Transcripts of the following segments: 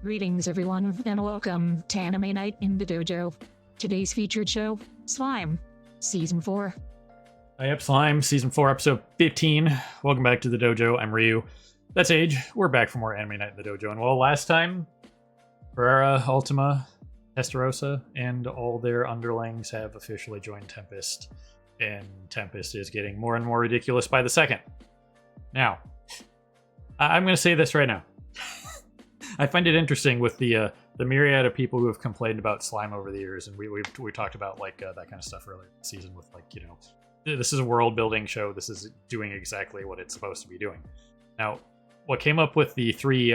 Greetings, everyone, and welcome to Anime Night in the Dojo. Today's featured show, Slime, Season 4. Hi up, Slime, Season 4, Episode 15. Welcome back to the Dojo. I'm Ryu. That's Age. We're back for more Anime Night in the Dojo. And well, last time, Ferrara, Ultima, Testarossa, and all their underlings have officially joined Tempest. And Tempest is getting more and more ridiculous by the second. Now, I'm going to say this right now. I find it interesting with the myriad of people who have complained about Slime over the years, and we talked about like that kind of stuff earlier this season with like, you know, this is a world building show. This is doing exactly what it's supposed to be doing. Now, what came up with the three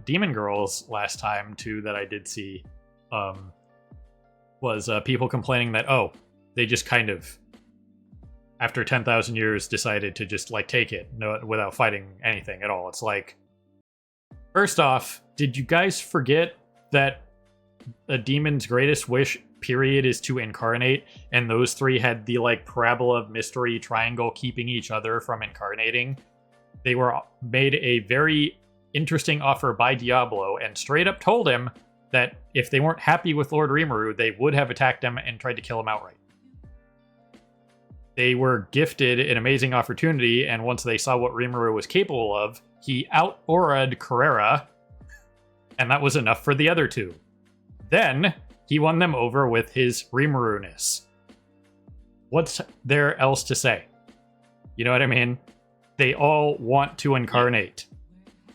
demon girls last time too that I did see was people complaining that they just kind of after 10,000 years decided to just like take it without fighting anything at all. It's like, first off, did you guys forget that a demon's greatest wish, period, is to incarnate? And those three had the, like, parabola of mystery triangle keeping each other from incarnating. They were made a very interesting offer by Diablo and straight up told him that if they weren't happy with Lord Rimuru, they would have attacked him and tried to kill him outright. They were gifted an amazing opportunity, and once they saw what Rimuru was capable of, he out-aura'd Carrera, and that was enough for the other two. Then, he won them over with his Rimuru-ness. What's there else to say? You know what I mean? They all want to incarnate,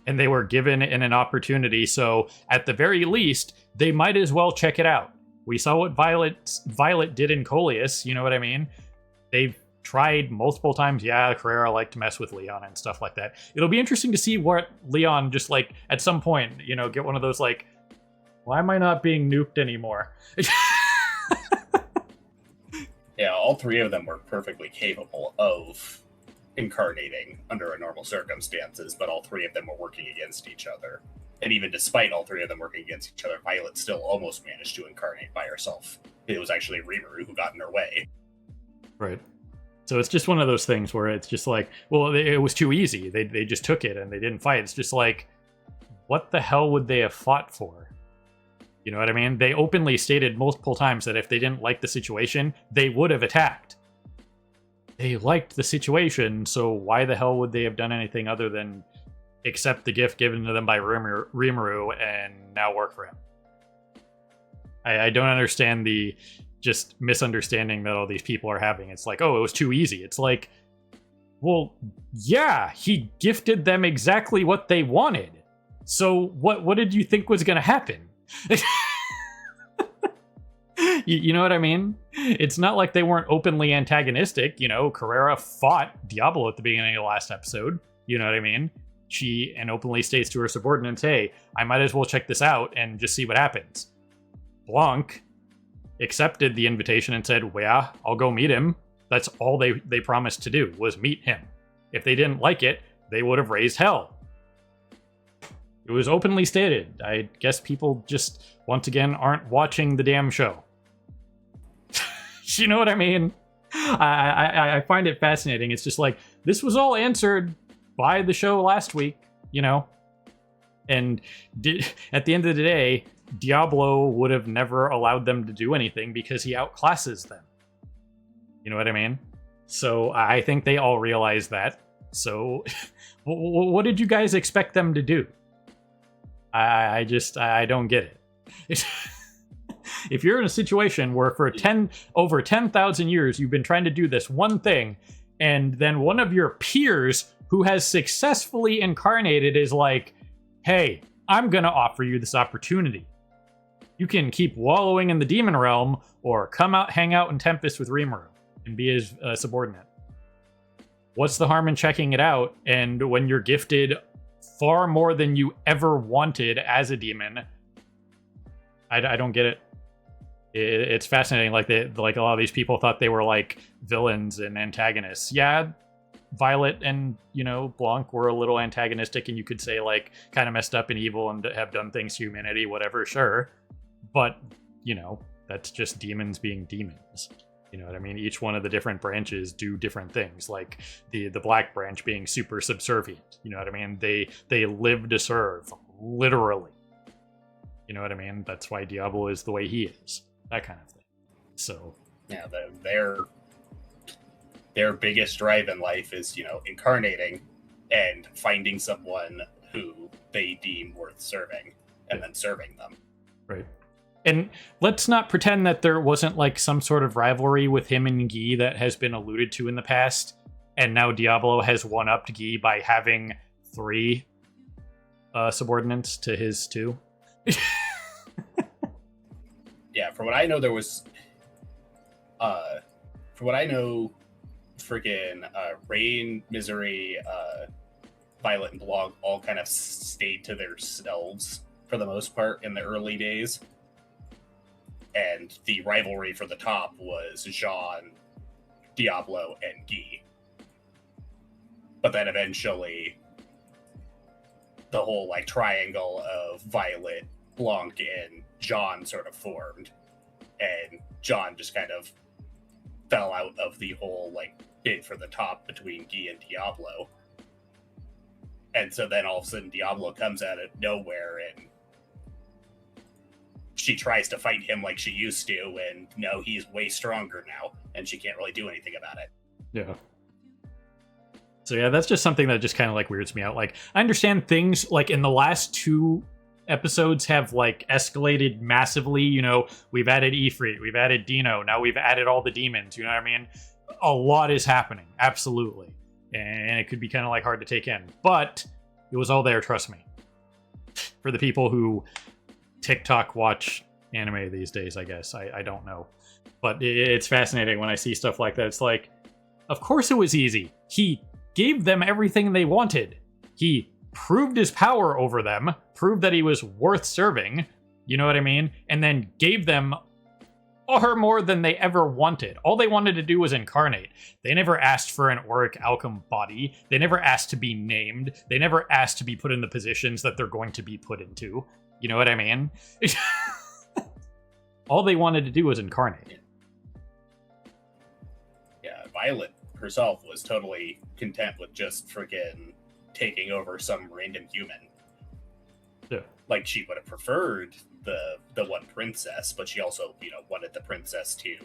and they were given an opportunity, so at the very least, they might as well check it out. We saw what Violet did in Coleus, you know what I mean? They've tried multiple times. Yeah, Carrera liked to mess with Leon and stuff like that. It'll be interesting to see what Leon just like at some point, you know, get one of those like, why am I not being nuked anymore? Yeah, all three of them were perfectly capable of incarnating under normal circumstances, but all three of them were working against each other. And even despite all three of them working against each other, Violet still almost managed to incarnate by herself. It was actually Rimuru who got in her way. Right. So it's just one of those things where it's just like, well, it was too easy. They just took it and they didn't fight. It's just like, what the hell would they have fought for? You know what I mean? They openly stated multiple times that if they didn't like the situation, they would have attacked. They liked the situation, so why the hell would they have done anything other than accept the gift given to them by Rimuru and now work for him? I don't understand the just misunderstanding that all these people are having. It's like, oh, it was too easy. It's like, well, yeah, he gifted them exactly what they wanted. So what did you think was going to happen? You know what I mean? It's not like they weren't openly antagonistic. You know, Carrera fought Diablo at the beginning of the last episode. You know what I mean? She openly states to her subordinates, hey, I might as well check this out and just see what happens. Blanc accepted the invitation and said, well, yeah, I'll go meet him. That's all they promised to do, was meet him. If they didn't like it, they would have raised hell. It was openly stated. I guess people just, once again, aren't watching the damn show. You know what I mean? I find it fascinating. It's just like, this was all answered by the show last week, you know? And at the end of the day, Diablo would have never allowed them to do anything because he outclasses them. You know what I mean? So I think they all realize that. So what did you guys expect them to do? I don't get it. If you're in a situation where for over 10,000 years you've been trying to do this one thing, and then one of your peers who has successfully incarnated is like, hey, I'm gonna offer you this opportunity. You can keep wallowing in the demon realm, or come out, hang out in Tempest with Rimuru and be his subordinate. What's the harm in checking it out? And when you're gifted far more than you ever wanted as a demon, I don't get it. It's fascinating. Like a lot of these people thought they were like villains and antagonists. Yeah, Violet and, you know, Blanc were a little antagonistic, and you could say like kind of messed up and evil and have done things to humanity, whatever, sure. But, you know, that's just demons being demons. You know what I mean? Each one of the different branches do different things. Like the black branch being super subservient. You know what I mean? They live to serve, literally. You know what I mean? That's why Diablo is the way he is. That kind of thing. So Yeah, their biggest drive in life is, incarnating and finding someone who they deem worth serving and then serving them. right. And let's not pretend that there wasn't like some sort of rivalry with him and Guy that has been alluded to in the past. And now Diablo has one-upped Guy by having 3 subordinates to his 2. Yeah, from what I know, freaking Rain, Misery, Violet, and Blanc all kind of stayed to themselves for the most part in the early days. And the rivalry for the top was Jean, Diablo, and Guy. But then eventually, the whole like triangle of Violet, Blanc, and Jean sort of formed, and Jean just kind of fell out of the whole like bid for the top between Guy and Diablo. And so then all of a sudden Diablo comes out of nowhere and she tries to fight him like she used to, and no, he's way stronger now, and she can't really do anything about it. Yeah. So yeah, that's just something that just kind of like weirds me out. Like, I understand things like in the last 2 episodes have like escalated massively. You know, we've added Ifrit, we've added Dino, now we've added all the demons. You know what I mean? A lot is happening, absolutely, and it could be kind of like hard to take in. But it was all there, trust me. For the people who TikTok watch anime these days, I guess. I don't know. But it's fascinating when I see stuff like that. It's like, of course it was easy. He gave them everything they wanted. He proved his power over them, proved that he was worth serving, you know what I mean? And then gave them far more than they ever wanted. All they wanted to do was incarnate. They never asked for an Auric Alchem body. They never asked to be named. They never asked to be put in the positions that they're going to be put into. You know what I mean? All they wanted to do was incarnate. Yeah, Violet herself was totally content with just freaking taking over some random human. Yeah. Like, she would have preferred the one princess, but she also, wanted the princess to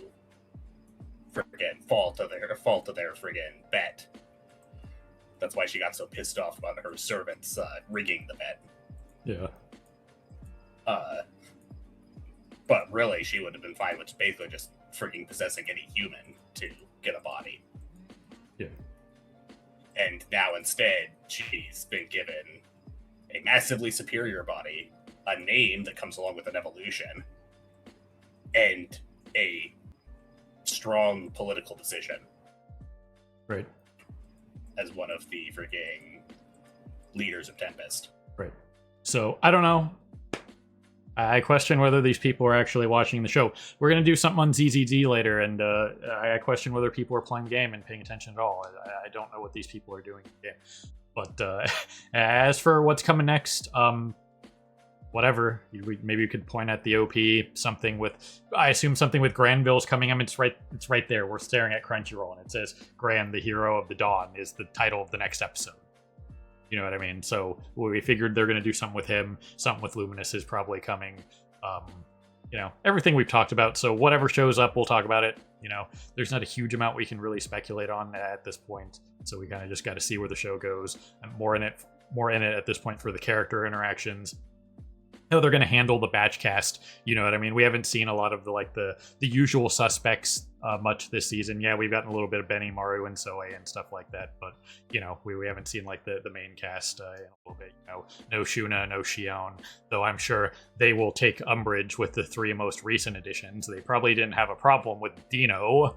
freaking fall to their friggin' bet. That's why she got so pissed off about her servants rigging the bet. Yeah. But really, she would have been fine with basically just freaking possessing any human to get a body. Yeah. And now instead, she's been given a massively superior body, a name that comes along with an evolution, and a strong political decision. Right. As one of the freaking leaders of Tempest. Right. So, I don't know. I question whether these people are actually watching the show. We're going to do something on ZZZ later, and I question whether people are playing the game and paying attention at all. I don't know what these people are doing in the game. But as for what's coming next, whatever. Maybe you could point at the OP, something with, I assume something with Granville's coming. I mean, it's right there. We're staring at Crunchyroll, and it says Gran, the Hero of the Dawn, is the title of the next episode. You know what I mean? So we figured they're going to do something with him. Something with Luminous is probably coming. Everything we've talked about. So whatever shows up, we'll talk about it. There's not a huge amount we can really speculate on at this point. So we kind of just got to see where the show goes. I'm more in it at this point for the character interactions. How they're going to handle the batch cast. You know what I mean? We haven't seen a lot of the usual suspects much this season. Yeah, we've gotten a little bit of Benny, Maru, and Soe and stuff like that, but we haven't seen like the main cast in a little bit. No Shuna, no Shion, though I'm sure they will take umbrage with the 3 most recent additions. They probably didn't have a problem with Dino.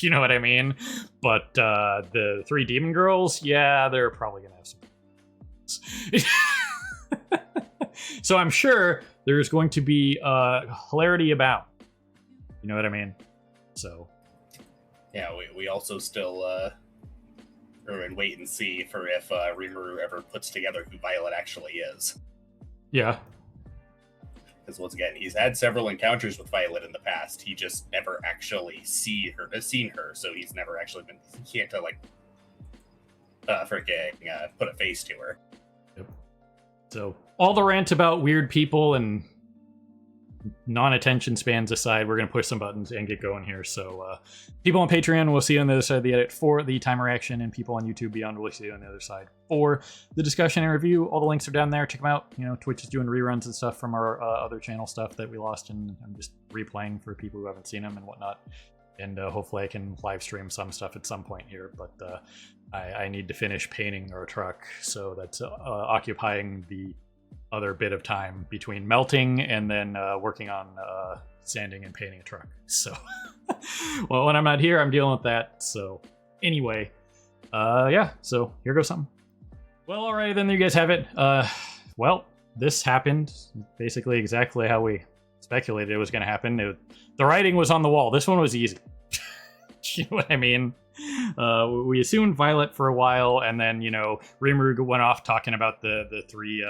You know what I mean? But the 3 demon girls, yeah, they're probably gonna have some. So I'm sure there's going to be hilarity about. You know what I mean? So. Yeah, we also still are in wait and see for if Rimuru ever puts together who Violet actually is. Yeah. Because once again, he's had several encounters with Violet in the past. He just never actually seen her, so he's never actually been. He can't Yep. put a face to her. So all the rant about weird people and non-attention spans aside, we're going to push some buttons and get going here. So people on Patreon will see you on the other side of the edit for the time reaction, and people on YouTube Beyond will see you on the other side for the discussion and review. All the links are down there. Check them out. You know, Twitch is doing reruns and stuff from our other channel stuff that we lost, and I'm just replaying for people who haven't seen them and whatnot. And hopefully I can live stream some stuff at some point here, but I need to finish painting our truck, so that's occupying the other bit of time between melting and then working on sanding and painting a truck. So, well, when I'm not here, I'm dealing with that. So, anyway, yeah, so here goes something. Well, alright, then there you guys have it. Well, this happened basically exactly how we speculated it was going to happen. The writing was on the wall. This one was easy. You know what I mean? We assumed Violet for a while, and then, you know, Rimuru went off talking about the three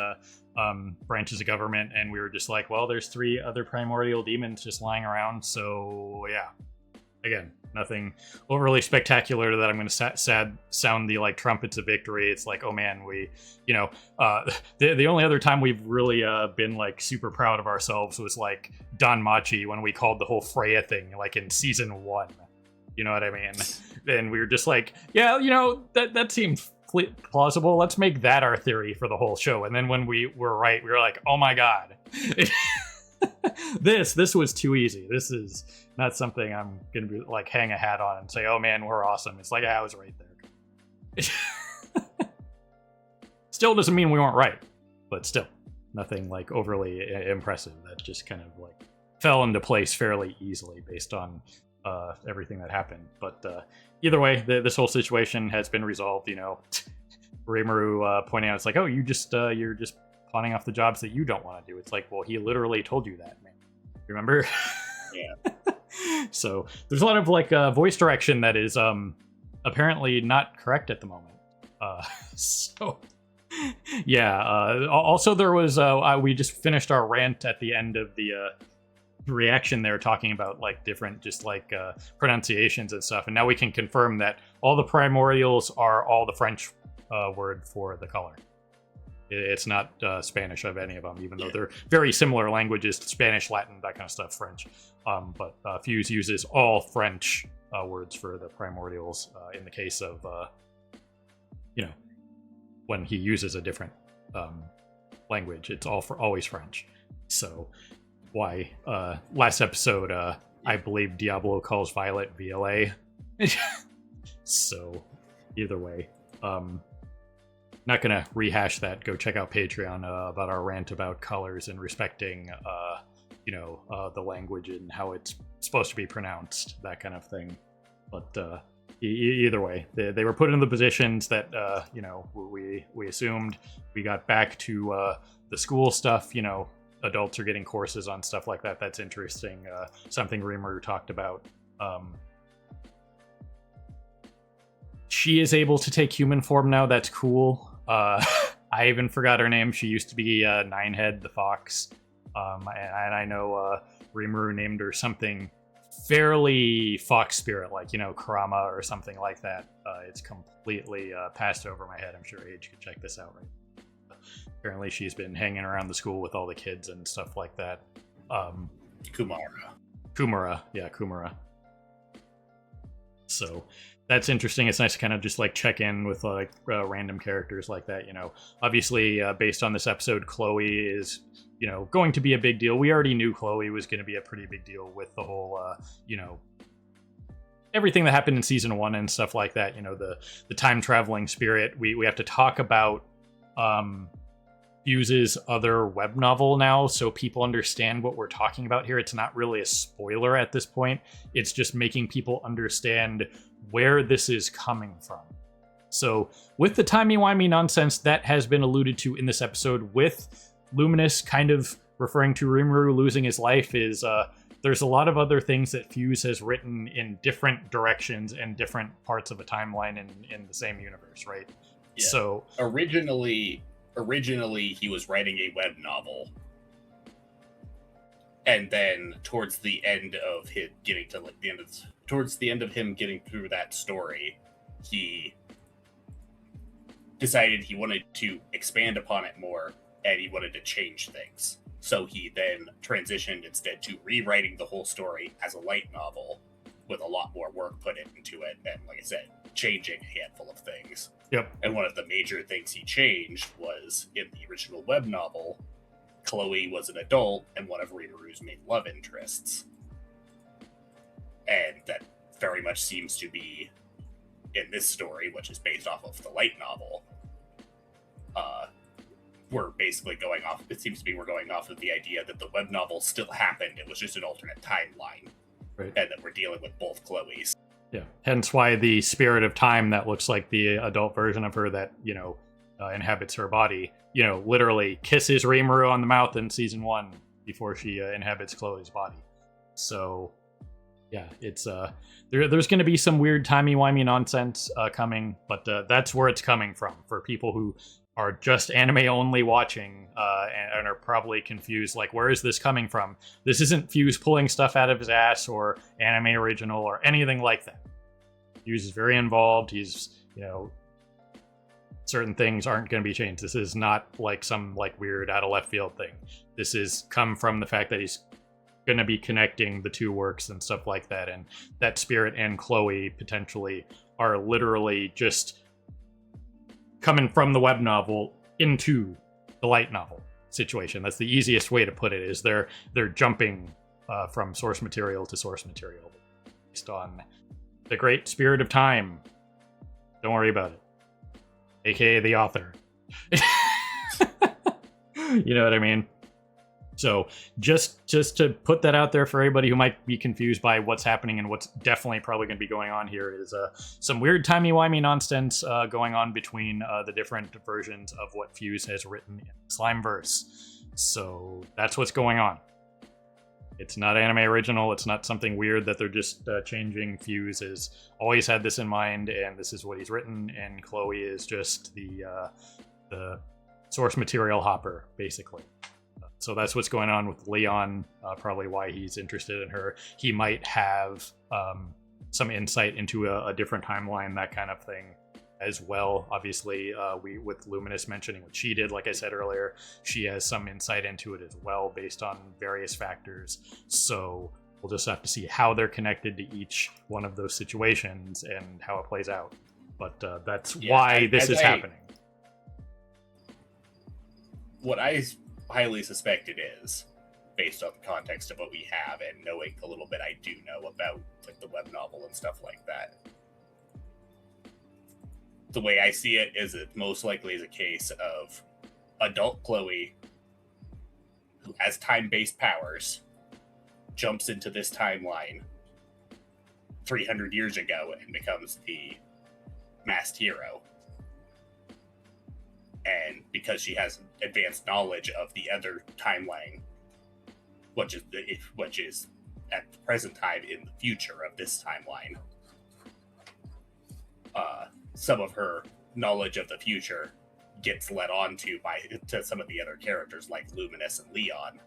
branches of government, and we were just like, well, there's 3 other primordial demons just lying around, so yeah. Again, nothing overly spectacular that I'm going to sound the like trumpets of victory. It's like, oh man, we, you know, the only other time we've really been like super proud of ourselves was like Don Machi when we called the whole Freya thing like in season 1. You know what I mean? And we were just like, yeah, you know, that seemed plausible. Let's make that our theory for the whole show. And then when we were right, we were like, oh my god. This was too easy. This is not something I'm gonna be like hang a hat on and say, oh man, we're awesome. It's like, I was right there. Still doesn't mean we weren't right, but still nothing like overly impressive. That just kind of like fell into place fairly easily based on everything that happened. But either way, this whole situation has been resolved. You know, Rimuru pointing out, it's like, oh, you're just pawning off the jobs that you don't want to do. It's like, well, he literally told you that, man. Remember? Yeah. So there's a lot of like voice direction that is apparently not correct at the moment. So yeah. Also, there was we just finished our rant at the end of the reaction there, talking about like different just like pronunciations and stuff, and now we can confirm that all the primordials are all the French word for the color. It's not Spanish of any of them, even though they're very similar languages: Spanish, Latin, that kind of stuff, French. But Fuse uses all French words for the primordials in the case of, you know, when he uses a different language, it's always French. So why last episode, I believe Diablo calls Violet VLA. So either way, not gonna rehash that. Go check out Patreon about our rant about colors and respecting you know, the language and how it's supposed to be pronounced, that kind of thing. But either way, they were put in the positions that you know, we assumed. We got back to the school stuff. You know, adults are getting courses on stuff like that. That's interesting. Something Rimuru talked about. She is able to take human form now. That's cool. I even forgot her name. She used to be Ninehead the Fox. And I know Rimuru named her something fairly fox spirit, like, you know, Kurama or something like that. It's completely passed over my head. I'm sure Age could check this out, right? Apparently she's been hanging around the school with all the kids and stuff like that. Kumara. Yeah, Kumara. So that's interesting. It's nice to kind of just like check in with like random characters like that, you know. Obviously, based on this episode, Chloe is, you know, going to be a big deal. We already knew Chloe was going to be a pretty big deal with the whole, you know, everything that happened in season 1 and stuff like that. You know, the time traveling spirit. We have to talk about Fuse's other web novel now, so people understand what we're talking about here. It's not really a spoiler at this point. It's just making people understand where this is coming from. So with the timey-wimey nonsense that has been alluded to in this episode, with Luminous kind of referring to Rimuru losing his life, is there's a lot of other things that Fuse has written in different directions and different parts of a timeline in the same universe, right? Yeah. So originally he was writing a web novel, and then towards the end of him getting to like towards the end of him getting through that story, he decided he wanted to expand upon it more and he wanted to change things. So he then transitioned instead to rewriting the whole story as a light novel with a lot more work put into it, and like I said, changing a handful of things. Yep. And one of the major things he changed was in the original web novel, Chloe was an adult and one of Rimuru's main love interests. And that very much seems to be in this story, which is based off of the light novel. We're basically going off, it seems to be we're going off of the idea that the web novel still happened, it was just an alternate timeline. Right. And that we're dealing with both Chloes. Yeah. Hence why the spirit of time that looks like the adult version of her that, inhabits her body, literally kisses Rimuru on the mouth in season 1 before she inhabits Chloe's body. So, yeah, it's there's going to be some weird timey-wimey nonsense coming, but that's where it's coming from for people who are just anime only watching and are probably confused, like, where is this coming from? This isn't Fuse pulling stuff out of his ass or anime original or anything like that. Fuse is very involved. He's, certain things aren't going to be changed. This is not like some like weird out of left field thing. This is come from the fact that he's going to be connecting the two works and stuff like that. And that Spirit and Chloe potentially are literally just coming from the web novel into the light novel situation. That's the easiest way to put it, is they're jumping from source material to source material based on the great spirit of time. Don't worry about it. AKA the author. You know what I mean? So just to put that out there for everybody who might be confused by what's happening and what's definitely probably going to be going on here is some weird timey-wimey nonsense going on between the different versions of what Fuse has written in Slimeverse. So that's what's going on. It's not anime original. It's not something weird that they're just changing. Fuse has always had this in mind, and this is what he's written, and Chloe is just the source material hopper, basically. So that's what's going on with Leon, probably why he's interested in her. He might have some insight into a different timeline, that kind of thing as well. Obviously, we with Luminous mentioning what she did, like I said earlier, she has some insight into it as well based on various factors. So we'll just have to see how they're connected to each one of those situations and how it plays out. But that's why this is happening. What I highly suspect it is, based on the context of what we have and knowing the little bit I do know about like the web novel and stuff like that. The way I see it is it most likely is a case of adult Chloe, who has time-based powers, jumps into this timeline 300 years ago and becomes the masked hero. And because she has advanced knowledge of the other timeline, which is at the present time in the future of this timeline, some of her knowledge of the future gets led on to some of the other characters like Luminous and Leon,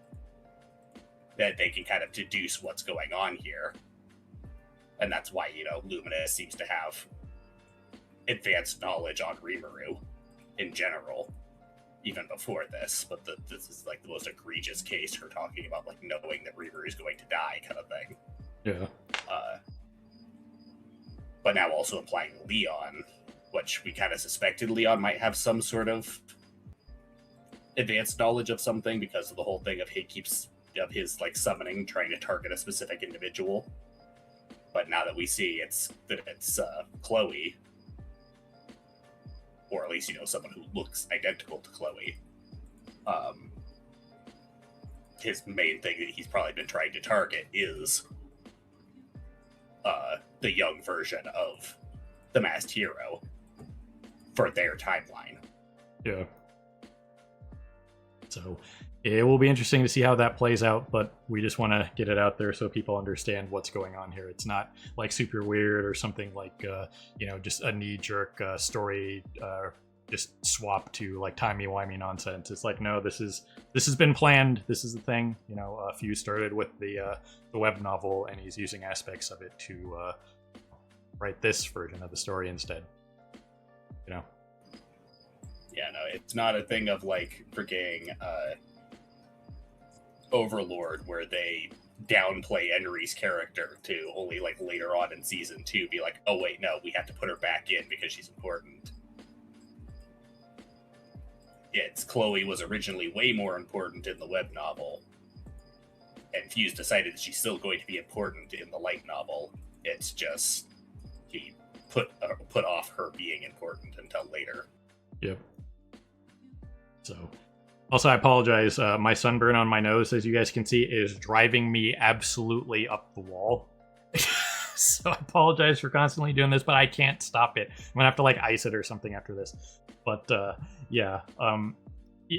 that they can kind of deduce what's going on here. And that's why, Luminous seems to have advanced knowledge on Rimuru in general, even before this. But this is like the most egregious case, her talking about like knowing that Rimuru is going to die kind of thing. Yeah. But now also implying Leon, which we kind of suspected Leon might have some sort of advanced knowledge of something because of the whole thing of his like summoning, trying to target a specific individual. But now that we see it's Chloe, or at least someone who looks identical to Chloe, his main thing that he's probably been trying to target is the young version of the masked hero for their timeline. Yeah. So it will be interesting to see how that plays out, but we just want to get it out there so people understand what's going on here. It's not like super weird or something like, just a knee-jerk story, just swap to like timey-wimey nonsense. It's like, no, this has been planned. This is the thing. Fuse started with the web novel, and he's using aspects of it to write this version of the story instead. Yeah, Yeah, no, it's not a thing of like freaking Overlord where they downplay Enri's character to only like later on in season 2 be like, oh wait, no, we have to put her back in because she's important. It's Chloe was originally way more important in the web novel, and Fuse decided that she's still going to be important in the light novel. It's just he put off her being important until later. Yep. So, also, I apologize. My sunburn on my nose, as you guys can see, is driving me absolutely up the wall. So I apologize for constantly doing this, but I can't stop it. I'm gonna have to like ice it or something after this. But yeah,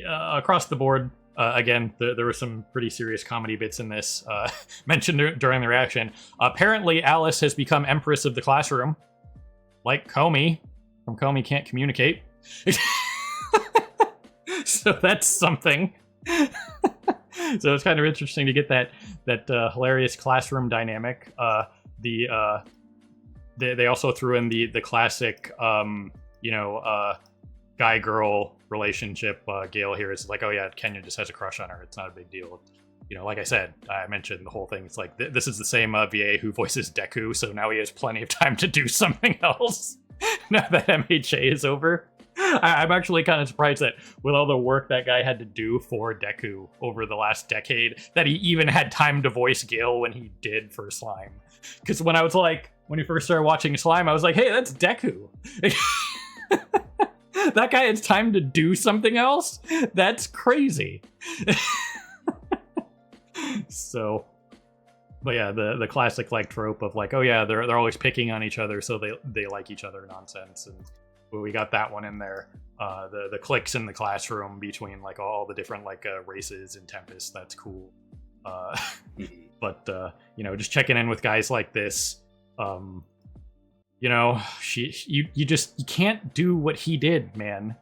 across the board, again, there were some pretty serious comedy bits in this. Mentioned during the reaction. Apparently, Alice has become Empress of the Classroom, like Comey from Comey Can't Communicate. So that's something. So it's kind of interesting to get that hilarious classroom dynamic. They also threw in the classic guy girl relationship. Gail here is like, oh yeah, Kenya just has a crush on her. It's not a big deal. Like I said, I mentioned the whole thing. It's like this is the same VA who voices Deku, so now he has plenty of time to do something else now that MHA is over. I'm actually kind of surprised that with all the work that guy had to do for Deku over the last decade, that he even had time to voice Gil when he did for Slime. Because when he first started watching Slime, I was like, hey, that's Deku. That guy has time to do something else? That's crazy. So, but yeah, the classic like trope of like, oh yeah, they're always picking on each other, so they like each other nonsense. And we got that one in there. The cliques in the classroom between like all the different like races in Tempest. That's cool. But just checking in with guys like this. You can't do what he did, man.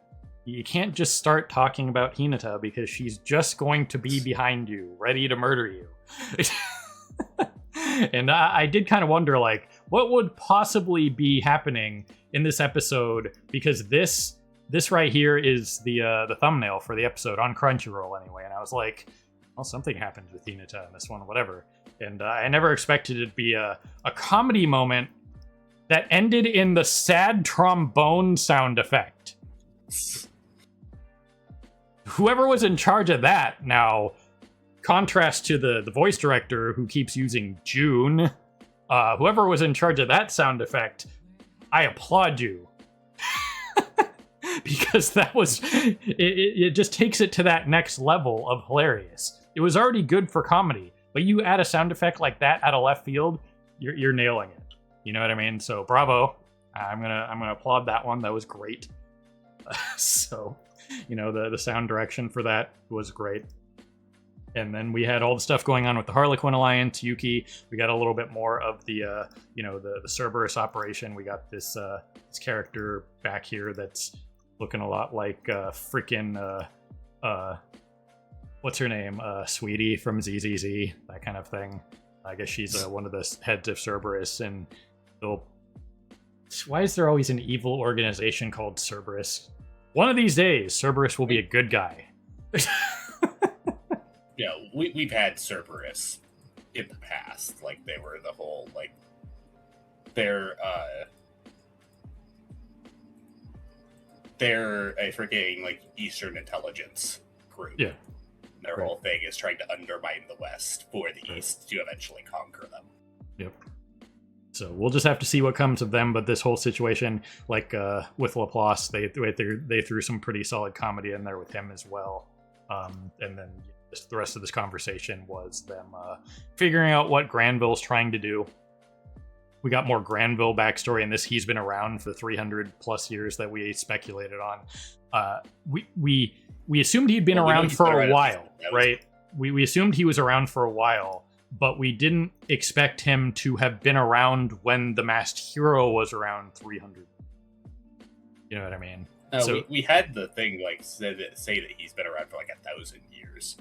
You can't just start talking about Hinata because she's just going to be behind you, ready to murder you. And I did kind of wonder, like, what would possibly be happening in this episode? Because this right here is the thumbnail for the episode on Crunchyroll, anyway. And I was like, well, something happened with Hinata in this one, whatever. And I never expected it to be a comedy moment that ended in the sad trombone sound effect. Whoever was in charge of that, now, contrast to the voice director who keeps using June, whoever was in charge of that sound effect, I applaud you. Because that was, it just takes it to that next level of hilarious. It was already good for comedy, but you add a sound effect like that out of left field, you're nailing it. You know what I mean? So bravo. I'm gonna applaud that one. That was great. So, the sound direction for that was great. And then we had all the stuff going on with the Harlequin Alliance, Yuki. We got a little bit more of the Cerberus operation. We got this character back here that's looking a lot like freaking what's her name? Sweetie from ZZZ, that kind of thing. I guess she's one of the heads of Cerberus, and why is there always an evil organization called Cerberus? One of these days, Cerberus will be a good guy. Yeah, we've had Cerberus in the past. Like, they were the whole, like, they're a freaking, like, Eastern intelligence group. Yeah. Their whole thing is trying to undermine the West for the East to eventually conquer them. Yep. So we'll just have to see what comes of them. But this whole situation, like with Laplace, they threw some pretty solid comedy in there with him as well. And then the rest of this conversation was them figuring out what Granville's trying to do. We got more Granville backstory in this. He's been around for 300 plus years that we speculated on. We assumed he'd been around for a while, right? We assumed he was around for a while, but we didn't expect him to have been around when the Masked Hero was around 300. You know what I mean? So we had the thing like say that he's been around for like 1,000 years.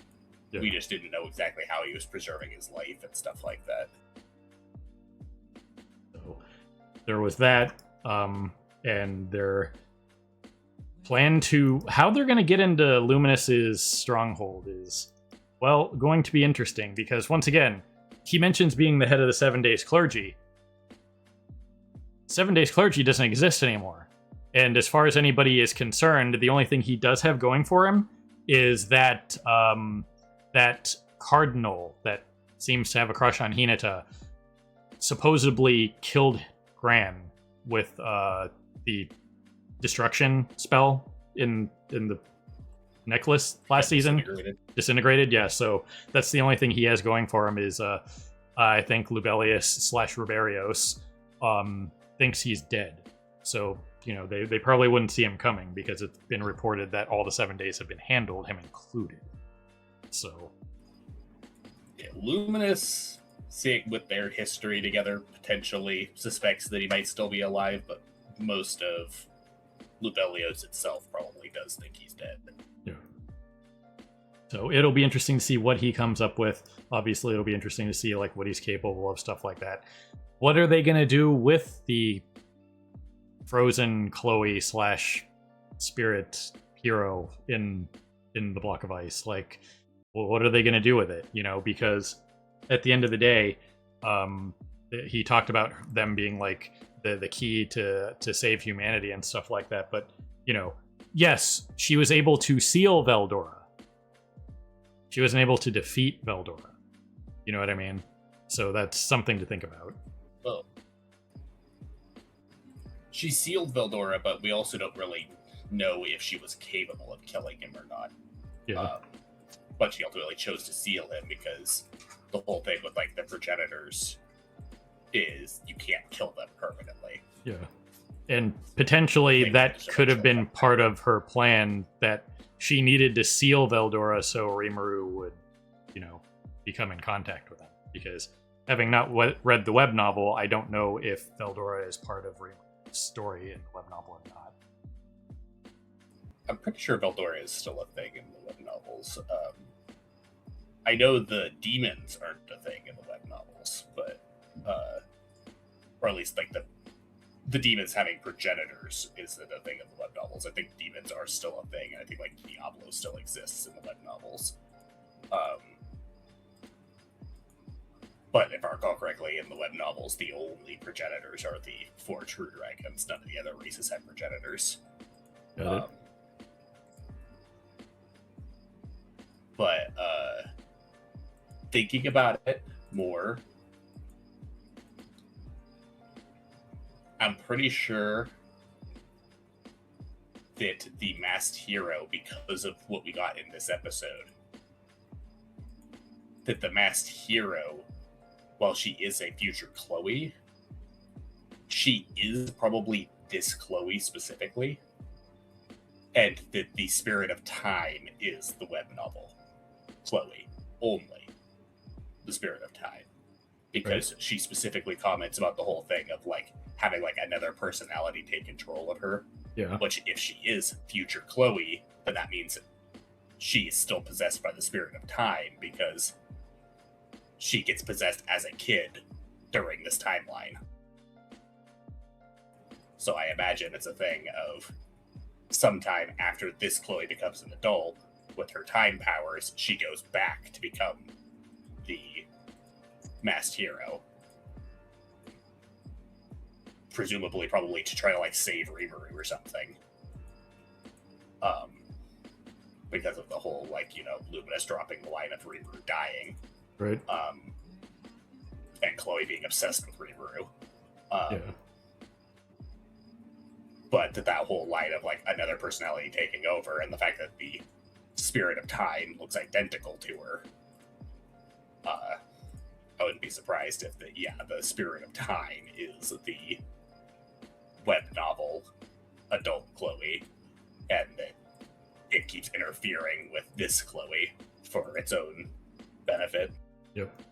Yeah. We just didn't know exactly how he was preserving his life and stuff like that. So there was that, and they're how they're going to get into Luminous's stronghold is, well, going to be interesting, because once again, he mentions being the head of the 7 Days Clergy. 7 Days Clergy doesn't exist anymore. And as far as anybody is concerned, the only thing he does have going for him is that that cardinal that seems to have a crush on Hinata supposedly killed Gran with the destruction spell in the necklace last season. Disintegrated, yeah. So that's the only thing he has going for him is I think Lubelius / Riberios thinks he's dead. So, you know, they probably wouldn't see him coming, because it's been reported that all the 7 days have been handled, him included. So yeah, Luminous, with their history together, potentially suspects that he might still be alive, but most of Lubelios itself probably does think he's dead. Yeah. So it'll be interesting to see what he comes up with. Obviously, it'll be interesting to see like what he's capable of, stuff like that. What are they going to do with the frozen Chloe / spirit hero in the block of ice? Like, well, what are they going to do with it? You know, because at the end of the day, he talked about them being like the key to save humanity and stuff like that. But, you know, yes, she was able to seal Veldora. She wasn't able to defeat Veldora. You know what I mean? So that's something to think about. Well, she sealed Veldora, but we also don't really know if she was capable of killing him or not. Yeah. But she ultimately chose to seal him because the whole thing with like the progenitors is you can't kill them permanently. Yeah. And potentially that could have been part of her plan, that she needed to seal Veldora so Rimuru would, you know, become in contact with him. Because having not read the web novel, I don't know if Veldora is part of Rimuru's story in the web novel or not. I'm pretty sure Veldora is still a thing in the web novels. I know the demons aren't a thing in the web novels, but or at least like the demons having progenitors isn't a thing in the web novels. I think demons are still a thing. I think like Diablo still exists in the web novels. But if I recall correctly, in the web novels, the only progenitors are the 4 true dragons. None of the other races have progenitors. But thinking about it more, I'm pretty sure that the masked hero, because of what we got in this episode, that the masked hero, while she is a future Chloe, she is probably this Chloe specifically, and that the spirit of time is the web novel Chloe only, the spirit of time, because she specifically comments about the whole thing of like having like another personality take control of her. Yeah. Which, if she is future Chloe, then that means she is still possessed by the spirit of time, because she gets possessed as a kid during this timeline. So I imagine it's a thing of sometime after this Chloe becomes an adult, with her time powers, she goes back to become the masked hero. Presumably, probably to try to like save Rimuru or something. Because of the whole, like, you know, Luminous dropping the line of Rimuru dying. Right. And Chloe being obsessed with Rimuru. Yeah. But that whole line of like another personality taking over, and the fact that the spirit of time looks identical to her, I wouldn't be surprised if the spirit of time is the web novel adult Chloe, and that it keeps interfering with this Chloe for its own benefit. Yep.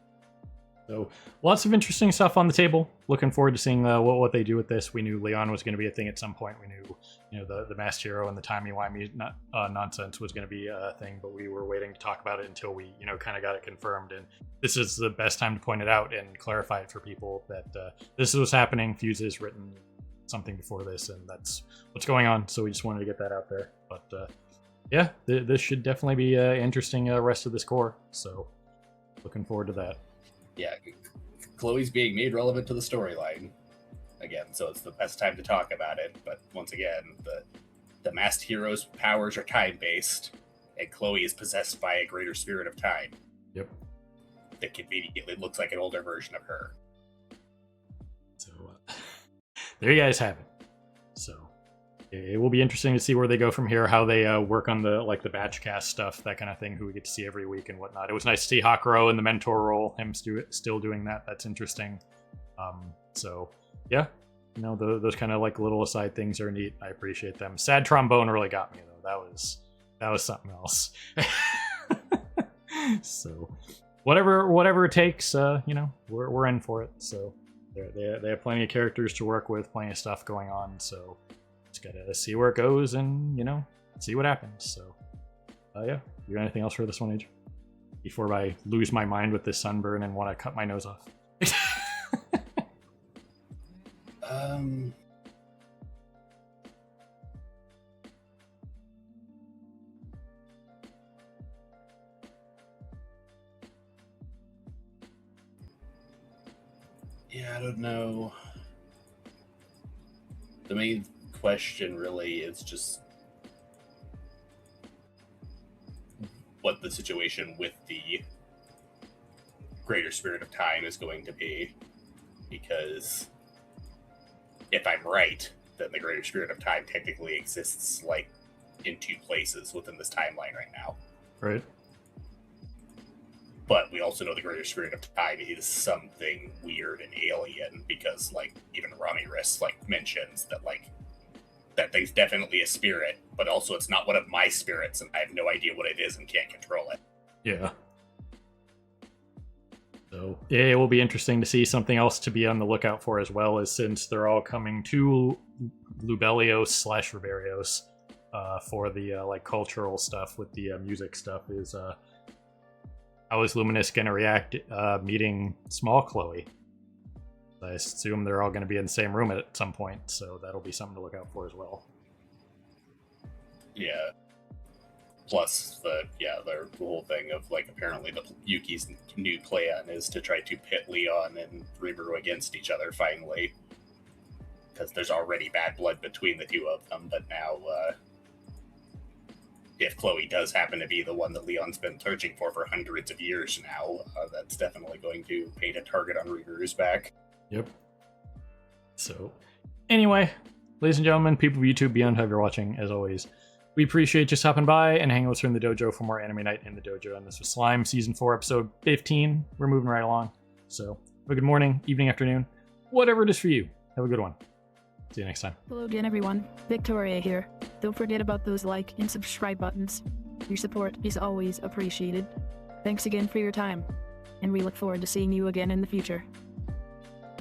So lots of interesting stuff on the table. Looking forward to seeing what they do with this. We knew Leon was going to be a thing at some point. We knew, you know, the masked hero and the timey-wimey nonsense was going to be a thing, but we were waiting to talk about it until we, you know, kind of got it confirmed. And this is the best time to point it out and clarify it for people that this is what's happening. Fuse is written something before this, and that's what's going on. So we just wanted to get that out there. But yeah, this should definitely be interesting rest of this core. So looking forward to that. Yeah, Chloe's being made relevant to the storyline again, so it's the best time to talk about it. But once again, the masked hero's powers are time-based, and Chloe is possessed by a greater spirit of time. Yep. That conveniently looks like an older version of her. So there you guys have it. So it will be interesting to see where they go from here, how they work on the batch cast stuff, that kind of thing, who we get to see every week and whatnot. It was nice to see Hakuro in the mentor role, him still doing that. That's interesting. So yeah, those kind of little aside things are neat. I appreciate them. Sad trombone really got me though. That was something else. So whatever it takes, we're in for it. So they have plenty of characters to work with, plenty of stuff going on. So just gotta see where it goes and see what happens. So yeah, you got anything else for this one, Age? Before I lose my mind with this sunburn and want to cut my nose off. Yeah, I don't know. The main question really is just what the situation with the greater spirit of time is going to be. Because if I'm right, then the greater spirit of time technically exists in two places within this timeline right now. Right. But we also know the greater spirit of time is something weird and alien, because even Ramirez mentions that that thing's definitely a spirit, but also it's not one of my spirits, and I have no idea what it is and can't control it. Yeah. So yeah, it will be interesting to see something else to be on the lookout for as well, as since they're all coming to Lubelios/Riverios for the cultural stuff with the music stuff. Is how is Luminous going to react meeting small Chloe? I assume they're all going to be in the same room at some point, so that'll be something to look out for as well. Yeah. Plus the whole thing of apparently Yuki's new plan is to try to pit Leon and Reburu against each other finally, because there's already bad blood between the two of them. But now, if Chloe does happen to be the one that Leon's been searching for hundreds of years now, that's definitely going to paint a target on Reburu's back. Yep. So, anyway, ladies and gentlemen, people of YouTube beyond, however you're watching, as always, we appreciate you stopping by and hanging with us in the dojo for more Anime Night in the Dojo. And this was Slime Season 4, Episode 15. We're moving right along. So, have a good morning, evening, afternoon, whatever it is for you. Have a good one. See you next time. Hello again, everyone. Victoria here. Don't forget about those like and subscribe buttons. Your support is always appreciated. Thanks again for your time, and we look forward to seeing you again in the future.